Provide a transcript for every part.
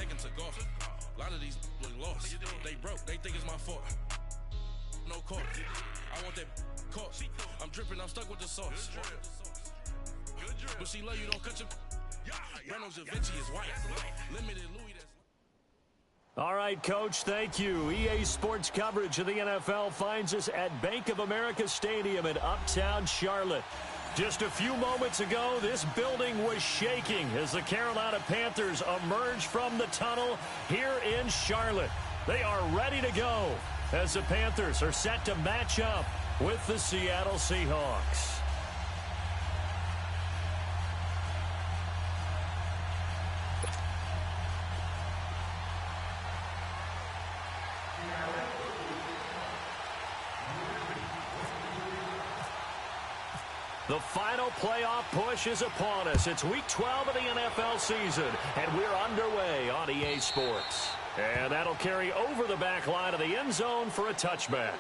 taken to golf. A lot of these look lost. They broke, they think it's my fault. No call. I want that caught. I'm dripping, I'm stuck with the sauce. But she love you, don't cut your. Reynolds Da Vinci is white. Limited Louis. All right, Coach, thank you. EA Sports coverage of the NFL finds us at Bank of America Stadium in Uptown Charlotte. Just a few moments ago, this building was shaking as the Carolina Panthers emerged from the tunnel here in Charlotte. They are ready to go as the Panthers are set to match up with the Seattle Seahawks. The final playoff push is upon us. It's Week 12 of the NFL season, and we're underway on EA Sports. And that'll carry over the back line of the end zone for a touchback.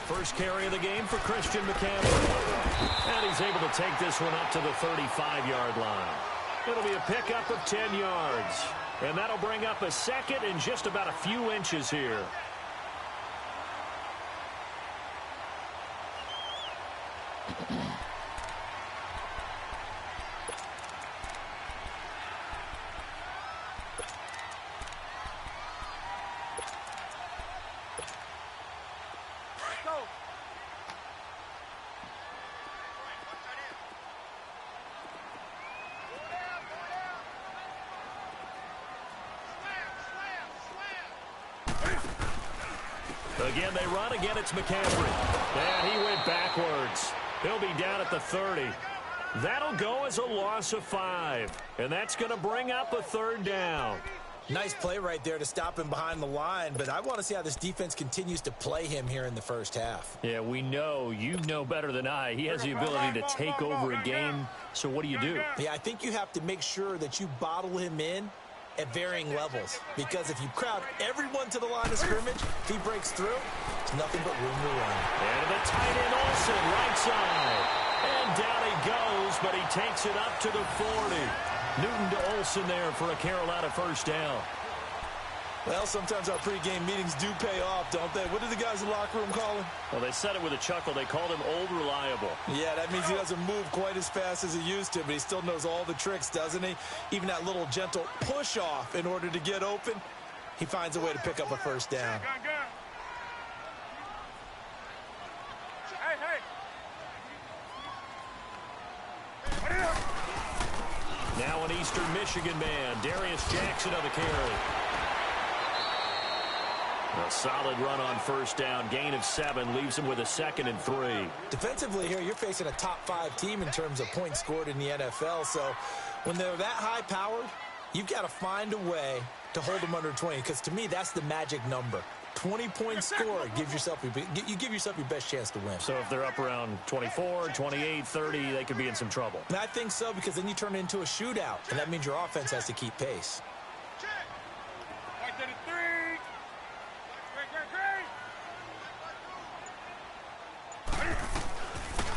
First carry of the game for Christian McCaffrey. And he's able to take this one up to the 35-yard line. It'll be a pickup of 10 yards. And that'll bring up a second and just about a few inches here. Again, they run. Again, it's McCaffrey. And he went backwards. He'll be down at the 30. That'll go as a loss of 5. And that's going to bring up a third down. Nice play right there to stop him behind the line, but I want to see how this defense continues to play him here in the first half. Yeah, we know. You know better than I. He has the ability to take over a game, so what do you do? Yeah, I think you have to make sure that you bottle him in at varying levels, because if you crowd everyone to the line of scrimmage, if he breaks through, there's nothing but room to run. And the tight end Olsen, right side. And down he goes, but he takes it up to the 40. Newton to Olsen there for a Carolina first down. Well, sometimes our pregame meetings do pay off, don't they? What did the guys in the locker room call him? Well, they said it with a chuckle. They called him Old Reliable. Yeah, that means he doesn't move quite as fast as he used to, but he still knows all the tricks, doesn't he? Even that little gentle push-off in order to get open, he finds a way to pick up a first down. Now an Eastern Michigan man, Darius Jackson on the carry. A solid run on first down. Gain of 7 leaves him with a 2nd and 3. Defensively here, you're facing a top-5 team in terms of points scored in the NFL. So when they're that high-powered, you've got to find a way to hold them under 20. Because to me, that's the magic number. 20-point score. You give yourself your best chance to win. So if they're up around 24, 28, 30, they could be in some trouble. And I think so, because then you turn it into a shootout. And that means your offense has to keep pace.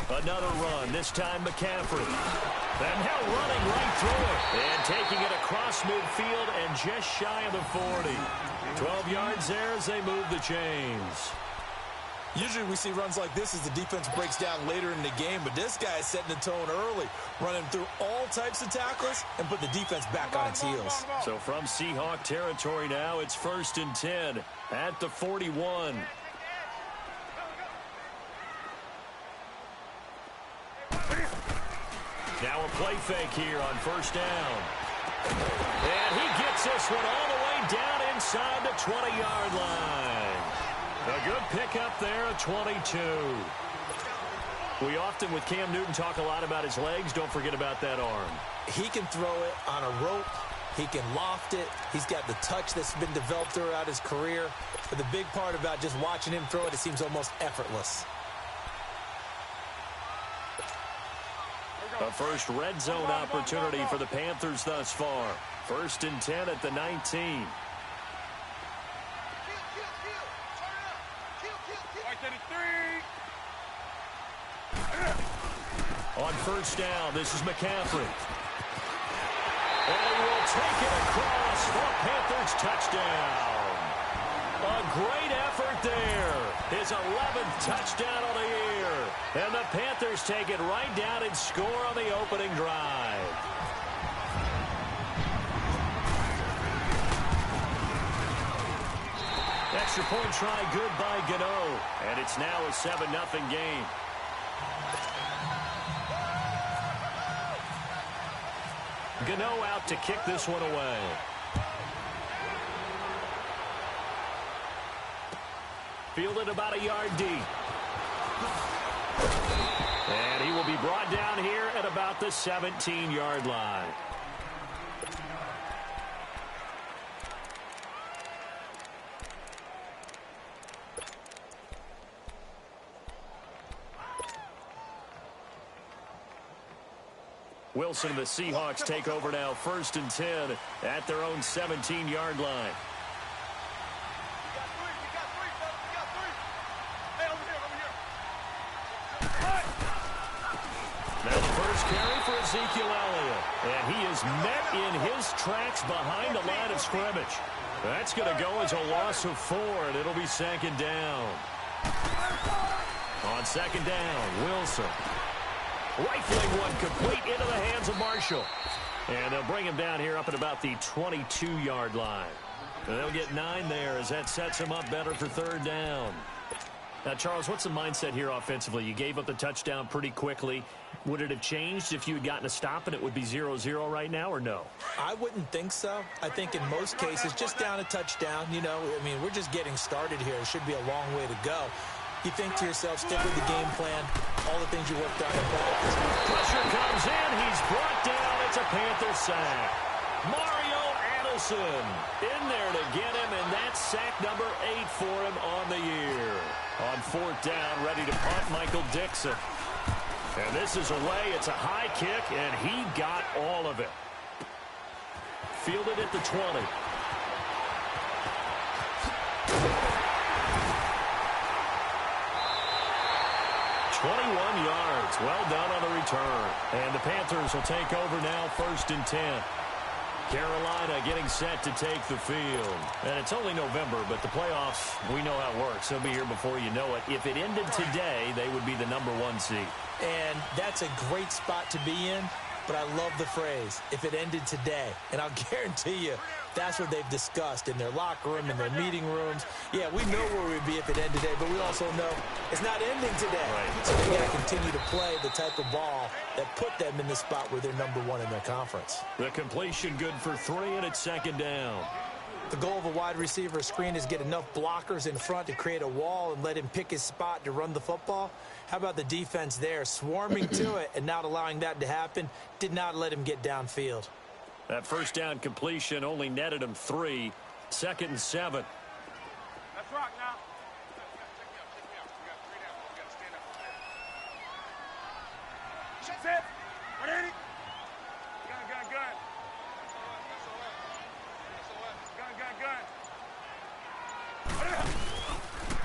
Another run, this time McCaffrey. And now running right through it. And taking it across midfield and just shy of the 40. 12 yards there as they move the chains. Usually we see runs like this as the defense breaks down later in the game, but this guy is setting the tone early, running through all types of tackles and put the defense back on its heels. So from Seahawk territory now, it's 1st and 10 at the 41. Now a play fake here on first down. And he gets this one all the way down inside the 20-yard line. A good pickup there at 22. We often, with Cam Newton, talk a lot about his legs. Don't forget about that arm. He can throw it on a rope. He can loft it. He's got the touch that's been developed throughout his career. But the big part about just watching him throw it, it seems almost effortless. A first red zone opportunity for the Panthers thus far. 1st and 10 at the 19. On 1st down, this is McCaffrey. And he will take it across for Panthers touchdown. A great effort there. His 11th touchdown of the year. And the Panthers take it right down and score on the opening drive. Extra point try good by Gano. And it's now a 7-0 game. Gano out to kick this one away. Fielded about a yard deep. And he will be brought down here at about the 17-yard line. Wilson and the Seahawks take over now, 1st and 10 at their own 17-yard line. Now the first carry for Ezekiel Elliott. And he is met in his tracks behind the line of scrimmage. That's going to go as a loss of 4, and it'll be 2nd down. On 2nd down, Wilson. Rifling one complete into the hands of Marshall. And they'll bring him down here up at about the 22-yard line. And they'll get 9 there as that sets him up better for 3rd down. Now, Charles, what's the mindset here offensively? You gave up the touchdown pretty quickly. Would it have changed if you had gotten a stop and it would be 0-0 right now, or no? I wouldn't think so. I think in most cases, just down a touchdown, you know, I mean, we're just getting started here. It should be a long way to go. You think to yourself, stick with the game plan, all the things you worked on in practice. Pressure comes in. He's brought down. It's a Panther sack. Mario Adelson in there to get him, and that's sack number 8 for him on the year. On 4th down, ready to punt, Michael Dixon. And this is away. It's a high kick, and he got all of it. Fielded at the 20. 21 yards. Well done on the return. And the Panthers will take over now, 1st and 10. Carolina getting set to take the field. And it's only November, but the playoffs, we know how it works. They'll be here before you know it. If it ended today, they would be the number 1 seed. And that's a great spot to be in, but I love the phrase, if it ended today. And I'll guarantee you, that's what they've discussed in their locker room, in their meeting rooms. Yeah, we know where we'd be if it ended today, but we also know it's not ending today. Right. So they got to continue to play the type of ball that put them in the spot where they're number 1 in their conference. The completion good for 3, and it's 2nd down. The goal of a wide receiver screen is get enough blockers in front to create a wall and let him pick his spot to run the football. How about the defense there, swarming to it and not allowing that to happen? Did not let him get downfield. That 1st down completion only netted him 3. 2nd and 7. Let's rock now. Check me out. We got 3 down. We got to stand up from there. Shut it. What ain't it? Gun. Gun.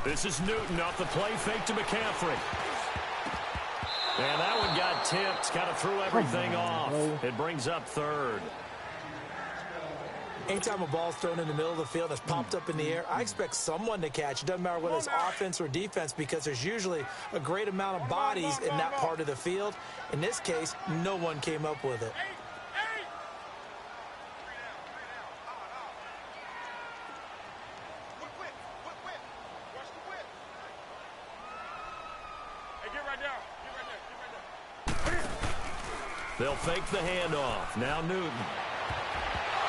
This is Newton off the play fake to McCaffrey. And that one got tipped. Kind of threw everything off. It brings up 3rd. Anytime a ball's thrown in the middle of the field that's popped up in the air, I expect someone to catch. It doesn't matter whether it's offense or defense, because there's usually a great amount of bodies in that part of the field. In this case, no one came up with it. They'll fake the handoff. Now Newton.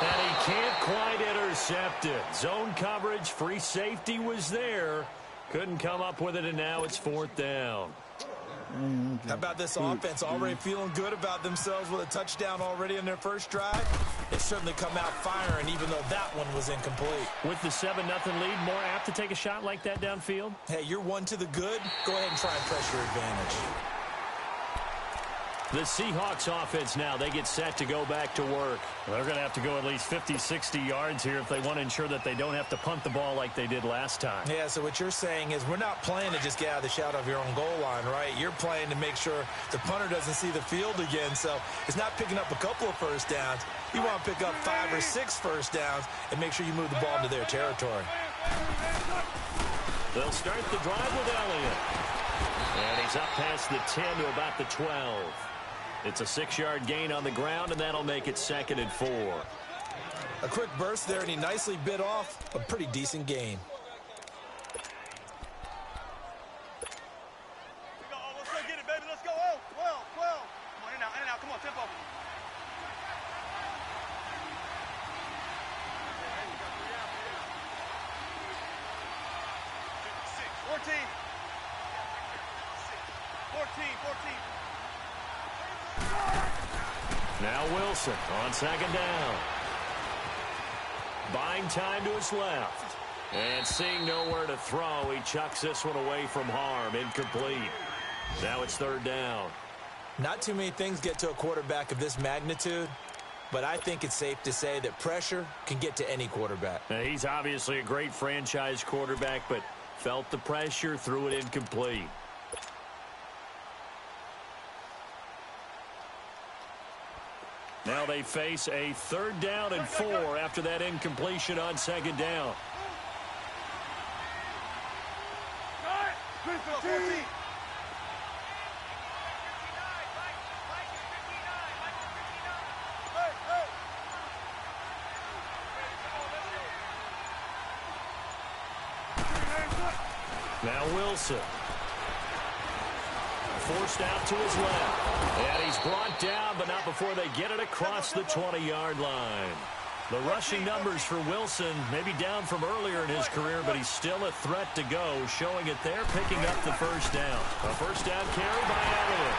And he can't quite intercept it. Zone coverage, free safety was there. Couldn't come up with it, and now it's 4th down. How about this offense already feeling good about themselves with a touchdown already in their first drive? They've certainly come out firing, even though that one was incomplete. With the 7-0 lead, more apt to take a shot like that downfield? Hey, you're one to the good. Go ahead and try and press your advantage. The Seahawks offense now, they get set to go back to work. They're going to have to go at least 50, 60 yards here if they want to ensure that they don't have to punt the ball like they did last time. Yeah, so what you're saying is we're not playing to just get out of the shadow of your own goal line, right? You're playing to make sure the punter doesn't see the field again. So it's not picking up a couple of first downs. You want to pick up 5 or 6 first downs and make sure you move the ball into their territory. They'll start the drive with Elliott. And he's up past the 10 to about the 12. It's a 6-yard gain on the ground, and that'll make it 2nd and 4. A quick burst there, and he nicely bit off a pretty decent gain. Let's go get it, baby. Let's go. Oh, 12. Come on, in and out. Come on, tempo. 14. 14. Now Wilson on 2nd down. Buying time to his left. And seeing nowhere to throw, he chucks this one away from harm. Incomplete. Now it's 3rd down. Not too many things get to a quarterback of this magnitude, but I think it's safe to say that pressure can get to any quarterback. Now, he's obviously a great franchise quarterback, but felt the pressure, threw it incomplete. Now they face a 3rd down and 4 after that incompletion on 2nd down. Now Wilson. Forced out to his left. And he's brought down, but not before they get it across the 20-yard line. The rushing numbers for Wilson may be down from earlier in his career, but he's still a threat to go, showing it there, picking up the 1st down. A 1st down carry by Elliott.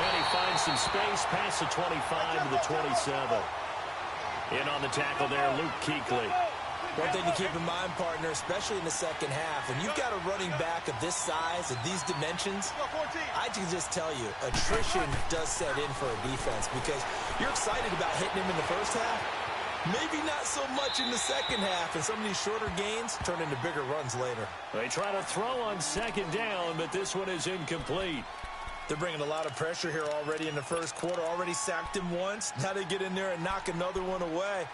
And he finds some space past the 25 to the 27. In on the tackle there, Luke Kuechly. One thing to keep in mind, partner, especially in the second half, when you've got a running back of this size, of these dimensions, I can just tell you, attrition does set in for a defense because you're excited about hitting him in the first half. Maybe not so much in the second half, and some of these shorter gains turn into bigger runs later. They try to throw on 2nd down, but this one is incomplete. They're bringing a lot of pressure here already in the first quarter. Already sacked him once. Now they get in there and knock another one away.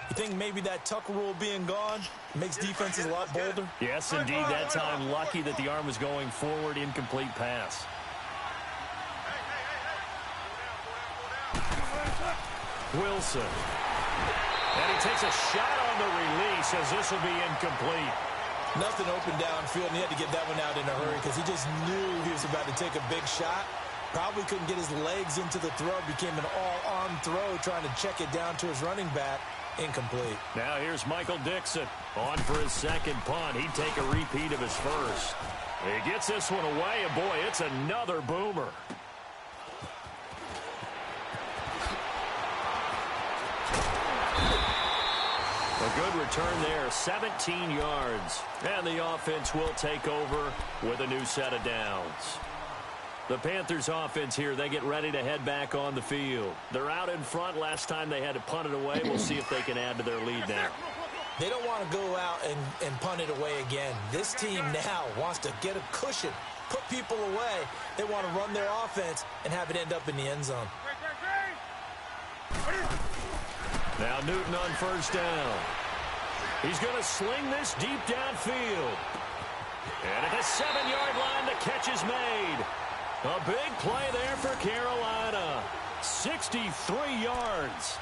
You think maybe that Tucker rule being gone makes defenses a lot bolder? Yes, indeed. That time, lucky that the arm was going forward. Incomplete pass. Wilson. And he takes a shot on the release as this will be incomplete. Nothing open downfield, and he had to get that one out in a hurry because he just knew he was about to take a big shot. Probably couldn't get his legs into the throw. Became an all-on throw trying to check it down to his running back. Incomplete. Now here's Michael Dixon on for his 2nd punt. He'd take a repeat of his first. He gets this one away, and boy, it's another boomer. A good return there, 17 yards. And the offense will take over with a new set of downs. The Panthers offense here, they get ready to head back on the field. They're out in front. Last time they had to punt it away. We'll see if they can add to their lead now. They don't want to go out and punt it away again. This team now wants to get a cushion, put people away. They want to run their offense and have it end up in the end zone. Now Newton on 1st down. He's going to sling this deep downfield. And at the 7-yard line, the catch is made. A big play there for Carolina. 63 yards.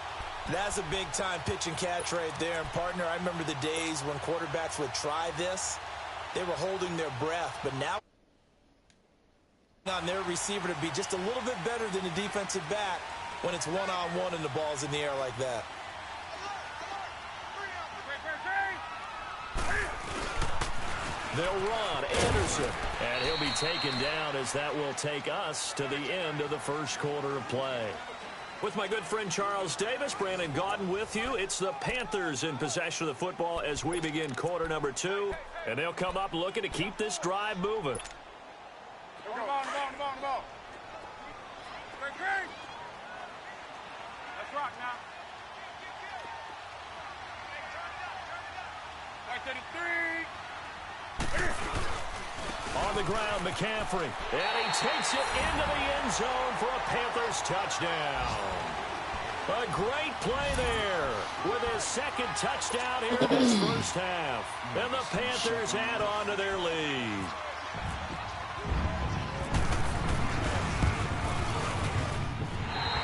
That's a big-time pitch and catch right there. And, partner, I remember the days when quarterbacks would try this. They were holding their breath. But now on their receiver to be just a little bit better than the defensive back when it's one-on-one and the ball's in the air like that. They'll run Anderson, and he'll be taken down as that will take us to the end of the first quarter of play. With my good friend Charles Davis, Brandon Gaudin with you. It's the Panthers in possession of the football as we begin quarter number 2. And they'll come up looking to keep this drive moving. Come on. Let's rock now. Right to the 3. On the ground, McCaffrey. And he takes it into the end zone for a Panthers touchdown. A great play there with his second touchdown here in this first half. And the Panthers add on to their lead.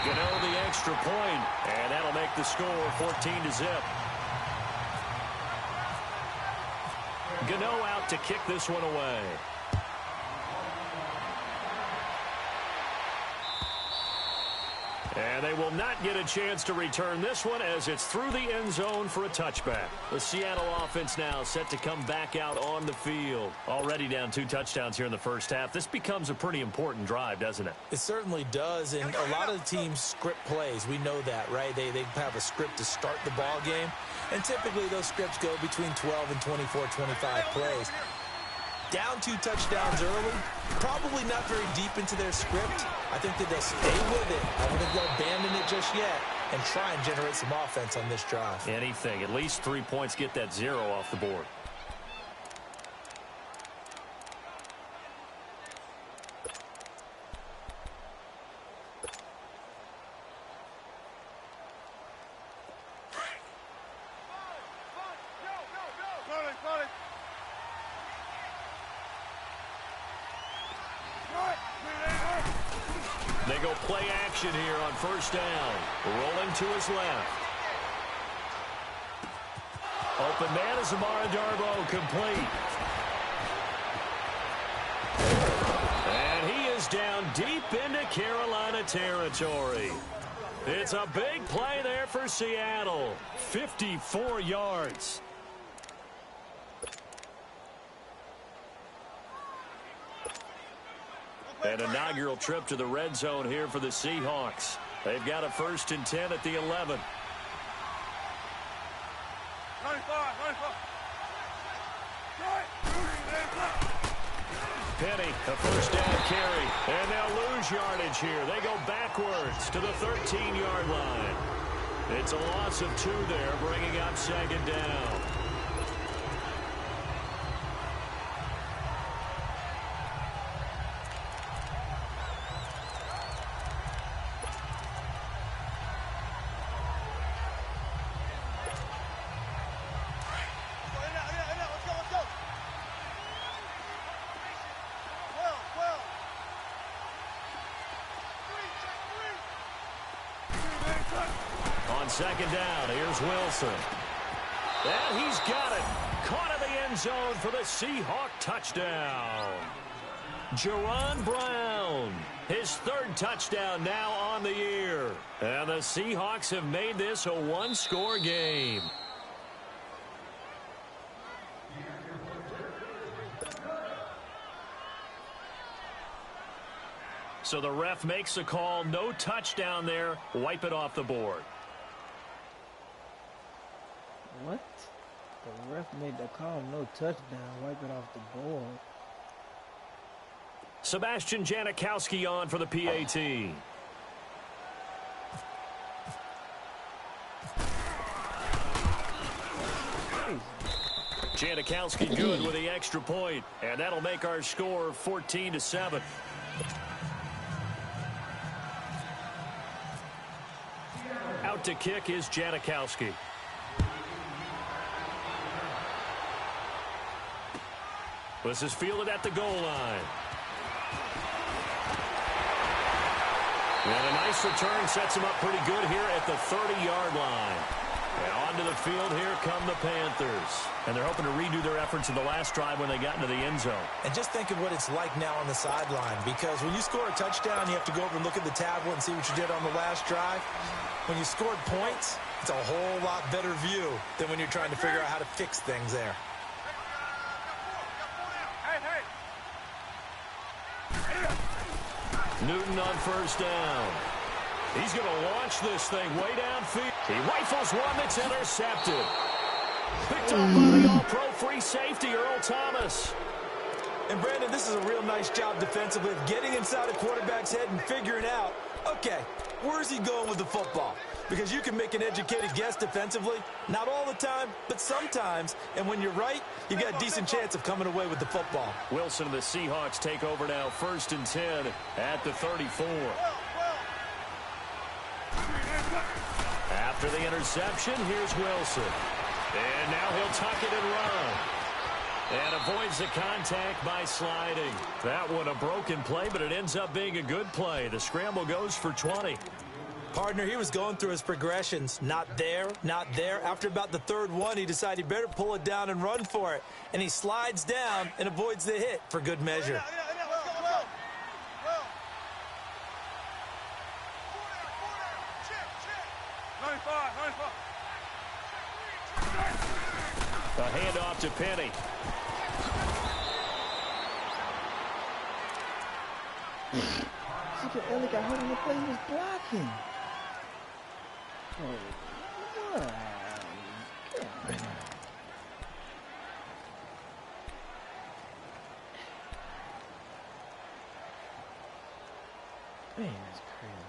Gano the extra point, and that'll make the score 14-0. Gano out to kick this one away. And they will not get a chance to return this one as it's through the end zone for a touchback. The Seattle offense now set to come back out on the field. Already down 2 touchdowns here in the first half. This becomes a pretty important drive, doesn't it? It certainly does, and a lot of the teams script plays. We know that, right? They have a script to start the ball game, and typically those scripts go between 12 and 24, 25 plays. Down 2 touchdowns early, probably not very deep into their script. I think that they'll stay with it. I don't think they'll abandon it just yet and try and generate some offense on this drive. Anything. At least 3 points, get that 0 off the board. They go play action here on first down. Rolling to his left. Open man is Amara Darboh, complete. And he is down deep into Carolina territory. It's a big play there for Seattle. 54 yards. An inaugural trip to the red zone here for the Seahawks. They've got a 1st and 10 at the 11. 95. Penny, a first down carry. And they'll lose yardage here. They go backwards to the 13-yard line. It's a loss of 2 there, bringing up 2nd down. On 2nd down, here's Wilson. And he's got it. Caught in the end zone for the Seahawk touchdown. Jaron Brown, his 3rd touchdown now on the year. And the Seahawks have made this a 1-score game. So the ref makes a call. No touchdown there. Wipe it off the board. What? The ref made the call. No touchdown. Wipe it off the board. Sebastian Janikowski on for the PAT. Janikowski good with the extra point, and that'll make our score 14-7. Out to kick is Janikowski. This is fielded at the goal line. And a nice return sets him up pretty good here at the 30-yard line. And onto the field, here come the Panthers. And they're hoping to redo their efforts in the last drive when they got into the end zone. And just think of what it's like now on the sideline, because when you score a touchdown, you have to go over and look at the tablet and see what you did on the last drive. When you scored points, it's a whole lot better view than when you're trying to figure out how to fix things there. Newton on first down. He's going to launch this thing way downfield. He rifles one that's intercepted. Picked up by the all-pro free safety, Earl Thomas. And, Brandon, this is a real nice job defensively of getting inside a quarterback's head and figuring out, okay, where's he going with the football? Because you can make an educated guess defensively, not all the time, but sometimes. And when you're right, you got a decent chance of coming away with the football. Wilson and the Seahawks take over now, 1st and 10 at the 34. After the interception, here's Wilson. And now he'll tuck it and run. And avoids the contact by sliding. That one a broken play, but it ends up being a good play. The scramble goes for 20. Partner, he was going through his progressions. Not there, not there. After about the third one, he decided he better pull it down and run for it. And he slides down and avoids the hit for good measure. 95. A handoff to Penny. See, Elliott got hurt on the play. He was blocking. Oh, what? Man, that's crazy.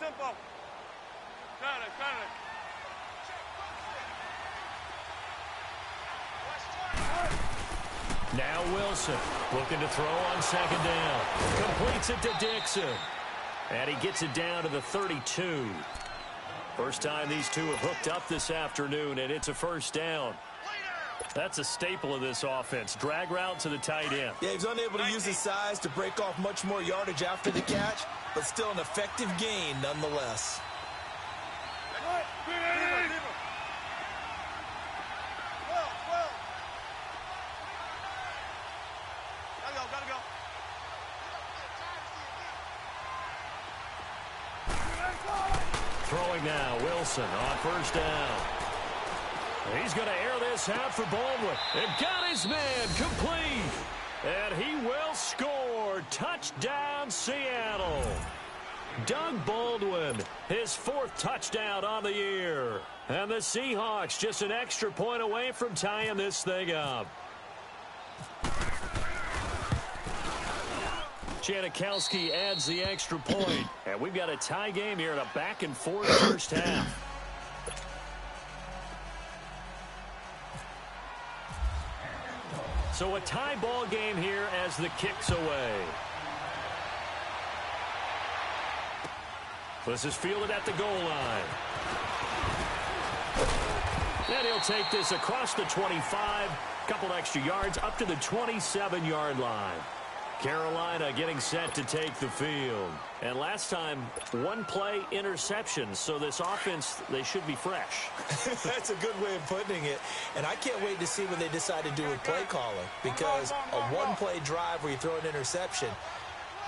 Tempo. Got it. Now Wilson looking to throw on 2nd down. Completes it to Dixon. And he gets it down to the 32. First time these two have hooked up this afternoon, and it's a 1st down. That's a staple of this offense. Drag route to the tight end. Yeah, he's unable to use his size to break off much more yardage after the catch, but still an effective gain nonetheless. Gotta go. Throwing now, Wilson on 1st down. He's going to air this out for Baldwin. And got his man complete. And he will score. Touchdown, Seattle. Doug Baldwin, his 4th touchdown on the year. And the Seahawks just an extra point away from tying this thing up. Janikowski adds the extra point. And we've got a tie game here in a back-and-forth first half. So a tie ball game here as the kick's away. This is fielded at the goal line. And he'll take this across the 25. Couple extra yards up to the 27-yard line. Carolina getting set to take the field. And last time, 1-play interception. So this offense, they should be fresh. That's a good way of putting it. And I can't wait to see what they decide to do with play calling. Because a 1-play drive where you throw an interception,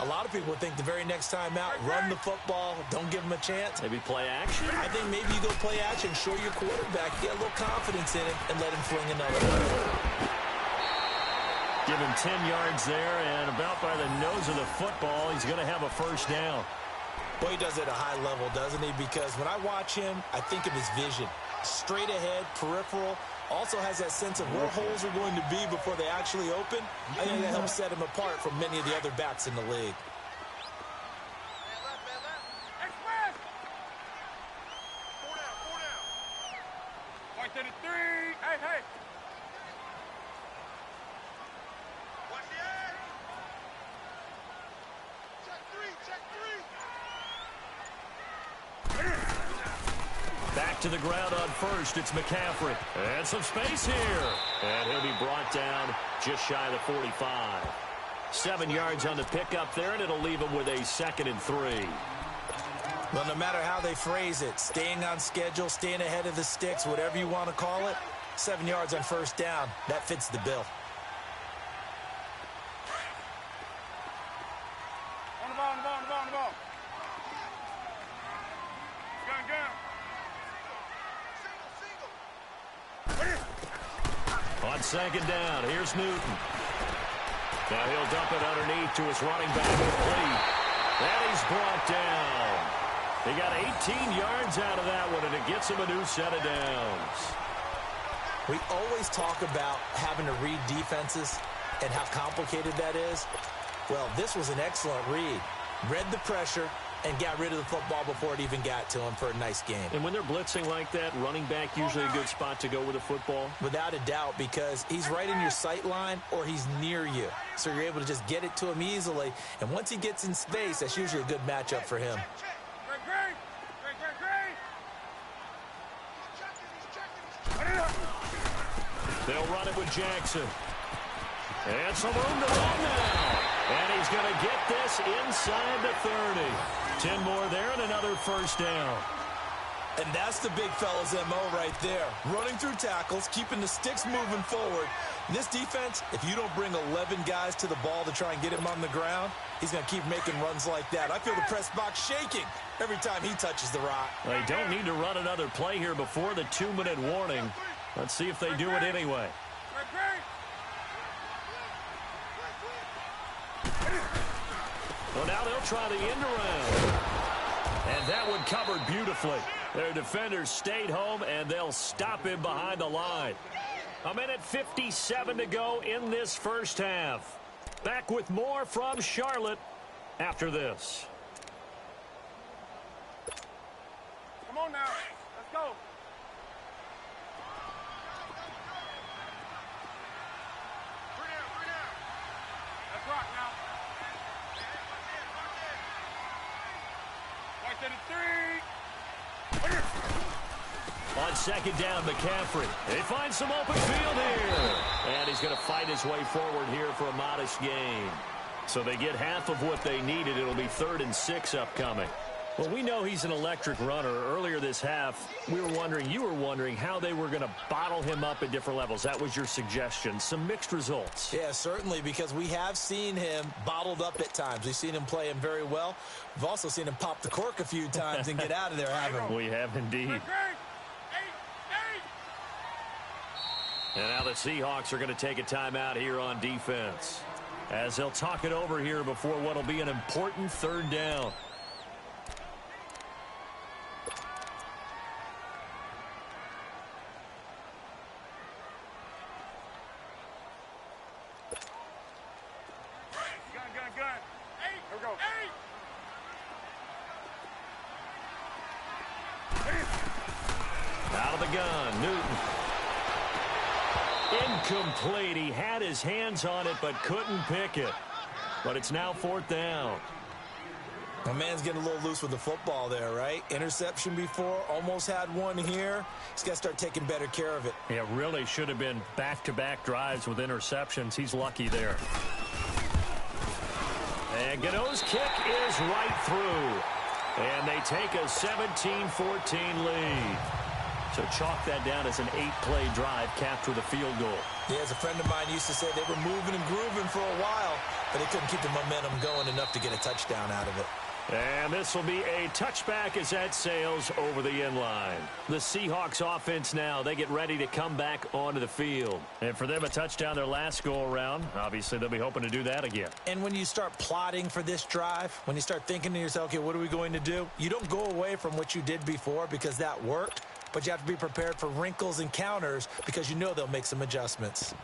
a lot of people think the very next time out, run the football, don't give them a chance. Maybe play action? I think maybe you go play action, show your quarterback, get a little confidence in him, and let him fling another one. Give him 10 yards there, and about by the nose of the football, he's going to have a 1st down. Well, he does it at a high level, doesn't he? Because when I watch him, I think of his vision. Straight ahead, peripheral, also has that sense of where holes are going to be before they actually open. I think that helps set him apart from many of the other backs in the league. Express! 4 down. Point to the 3. Hey. Watch the eye. Check 3. Back to the ground on 1st. It's McCaffrey. And some space here. And he'll be brought down just shy of the 45. 7 yards on the pickup there, and it'll leave him with a 2nd and 3. Well, no matter how they phrase it, staying on schedule, staying ahead of the sticks, whatever you want to call it, 7 yards on 1st down, that fits the bill. On the ball. Gun. On 2nd down, here's Newton. Now he'll dump it underneath to his running back complete. And he's brought down. He got 18 yards out of that one, and it gets him a new set of downs. We always talk about having to read defenses and how complicated that is. Well, this was an excellent read. Read the pressure and got rid of the football before it even got to him for a nice game. And when they're blitzing like that, running back usually a good spot to go with the football? Without a doubt, because he's right in your sight line or he's near you. So you're able to just get it to him easily. And once he gets in space, that's usually a good matchup for him. They'll run it with Jackson. And some room to run now. And he's going to get this inside the 30. 10 more there and another first down. And that's the big fella's MO right there. Running through tackles, keeping the sticks moving forward. In this defense, if you don't bring 11 guys to the ball to try and get him on the ground, he's going to keep making runs like that. I feel the press box shaking every time he touches the rock. They don't need to run another play here before the 2-minute warning. Let's see if they do it anyway. Well, now they'll try the end around. And that one covered beautifully. Their defenders stayed home, and they'll stop him behind the line. 1:57 to go in this first half. Back with more from Charlotte after this. Come on now. Let's go. Three down. Let's rock now. Right to the 3. On second down, McCaffrey. They find some open field here. And he's going to fight his way forward here for a modest gain. So they get half of what they needed. It'll be 3rd and 6 upcoming. Well, we know he's an electric runner. Earlier this half, you were wondering how they were going to bottle him up at different levels. That was your suggestion. Some mixed results. Yeah, certainly, because we have seen him bottled up at times. We've seen him play him very well. We've also seen him pop the cork a few times and get out of there, haven't we? We have indeed. And now the Seahawks are going to take a timeout here on defense, as they'll talk it over here before what will be an important 3rd down. Gun. 8. Here we go. 8. Out of the gun, Newton. Incomplete. He had his hands on it but couldn't pick it. But it's now 4th down. My man's getting a little loose with the football there, right? Interception before, almost had one here. He's got to start taking better care of it. It really should have been back-to-back drives with interceptions. He's lucky there. And Gano's kick is right through. And they take a 17-14 lead. So chalk that down as an 8-play drive capped with a field goal. Yeah, as a friend of mine used to say, they were moving and grooving for a while, but they couldn't keep the momentum going enough to get a touchdown out of it. And this will be a touchback as that sails over the end line. The Seahawks offense now, they get ready to come back onto the field. And for them, a touchdown their last go-around. Obviously, they'll be hoping to do that again. And when you start plotting for this drive, when you start thinking to yourself, okay, what are we going to do? You don't go away from what you did before because that worked, but you have to be prepared for wrinkles and counters because you know they'll make some adjustments.